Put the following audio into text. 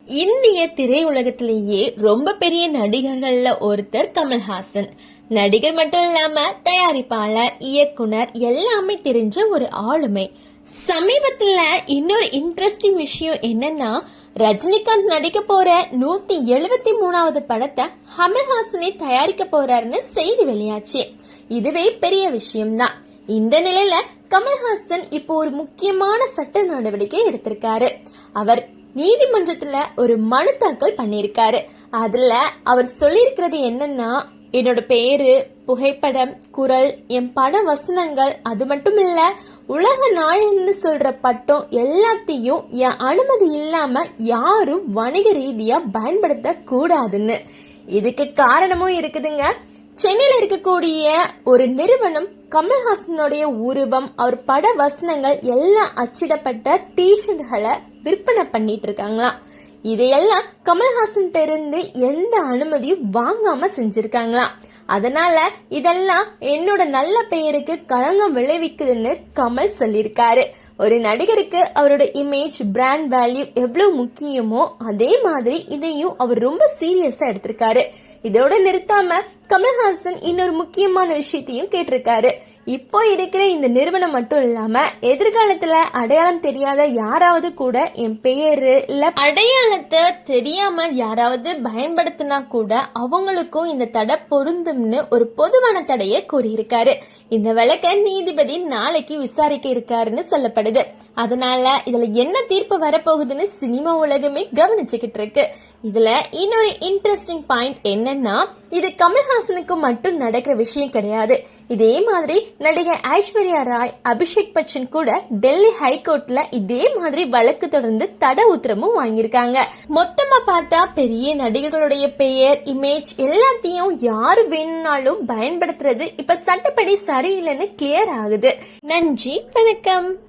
இந்திய திரையுலகத்திலேயே ரொம்ப பெரிய நடிகர்கள்ல ஒருத்தர் கமல்ஹாசன். நடிகர் மட்டும் இல்லாம தயாரிப்பாளர், இயக்குனர் எல்லாமே தெரிஞ்ச ஒரு ஆளுமை. சமீபத்துல இன்னொரு இன்ட்ரெஸ்டிங் விஷயம் என்னன்னா, ரஜினிகாந்த் நடிக்க போற 173வது படத்தை கமல்ஹாசனே தயாரிக்க போறாருன்னு செய்தி வெளியாச்சு. இதுவே பெரிய விஷயம்தான். இந்த நிலையில கமல்ஹாசன் இப்போ ஒரு முக்கியமான சட்ட நடவடிக்கை எடுத்திருக்காரு. அவர் நீதிமன்றத்துல ஒரு மனு தாக்கல் பண்ணிருக்காரு. அதுல அவர் சொல்லியிருக்கிறது என்னன்னா, என்னோட பேரு, புகைப்படம், குரல், என் பட வசனங்கள், அது மட்டும் இல்ல உலக நாயகன்னு சொல்ற பட்டம் எல்லாத்தையும் என் அனுமதி இல்லாம யாரும் வணிக ரீதியா பயன்படுத்த கூடாதுன்னு. இதுக்கு காரணமும் இருக்குதுங்க. சென்னையில இருக்கக்கூடிய ஒரு நிறுவனம் கமல்ஹாசனுடைய உருவம், அவர் பட வசனங்கள் எல்லாம் அச்சிடப்பட்ட டிஷர்ட்களை விற்பனை பண்ணிட்டு இருக்காங்களாம். இதையெல்லாம் கமல்ஹாசன் இருந்து எந்த அனுமதியும் வாங்காம செஞ்சிருக்காங்களாம். அதனால இதெல்லாம் என்னோட நல்ல பெயருக்கு களங்கம் விளைவிக்குதுன்னு கமல் சொல்லியிருக்காரு. ஒரு நடிகருக்கு அவரோட இமேஜ், பிராண்ட் வேல்யூ எவ்வளவு முக்கியமோ அதே மாதிரி இதையும் அவர் ரொம்ப சீரியஸா எடுத்திருக்காரு. இதோட நிறுத்தாம கமல்ஹாசன் இன்னொரு முக்கியமான விஷயத்தையும் கேட்டிருக்காரு. இப்போ இருக்கிற இந்த நிறுவனம் மட்டும் இல்லாம எதிர்காலத்துல அடையாளம் தெரியாத யாராவது கூட என் பெயரு இல்ல அடையாளத்தை தெரியாம யாராவது பயன்படுத்தினா கூட அவங்களுக்கும் இந்த தடை பொருந்தும்னு ஒரு பொதுவான தடையை கூறியிருக்காரு. இந்த வழக்க நீதிபதி நாளைக்கு விசாரிக்க இருக்காருன்னு சொல்லப்படுது. அதனால இதுல என்ன தீர்ப்பு வரப்போகுதுன்னு சினிமா உலகமே கவனிச்சுக்கிட்டு இருக்கு. இதுல இன்னொரு இன்ட்ரெஸ்டிங் பாயிண்ட் என்னன்னா, இது கமல்ஹாசனுக்கு மட்டும் நடக்கிற விஷயம் கிடையாது. இதே மாதிரி நடிகை ஐஸ்வர்யா ராய், அபிஷேக் பச்சன் கூட டெல்லி ஹைகோர்ட்ல இதே மாதிரி வழக்கு தொடர்ந்து தடை உத்தரவும் வாங்கியிருக்காங்க. மொத்தமா பார்த்தா பெரிய நடிகர்களுடைய பெயர், இமேஜ் எல்லாத்தையும் யாரு வேணும்னாலும் பயன்படுத்துறது இப்ப சட்டப்படி சரியில்லைன்னு கிளியர் ஆகுது. நன்றி, வணக்கம்.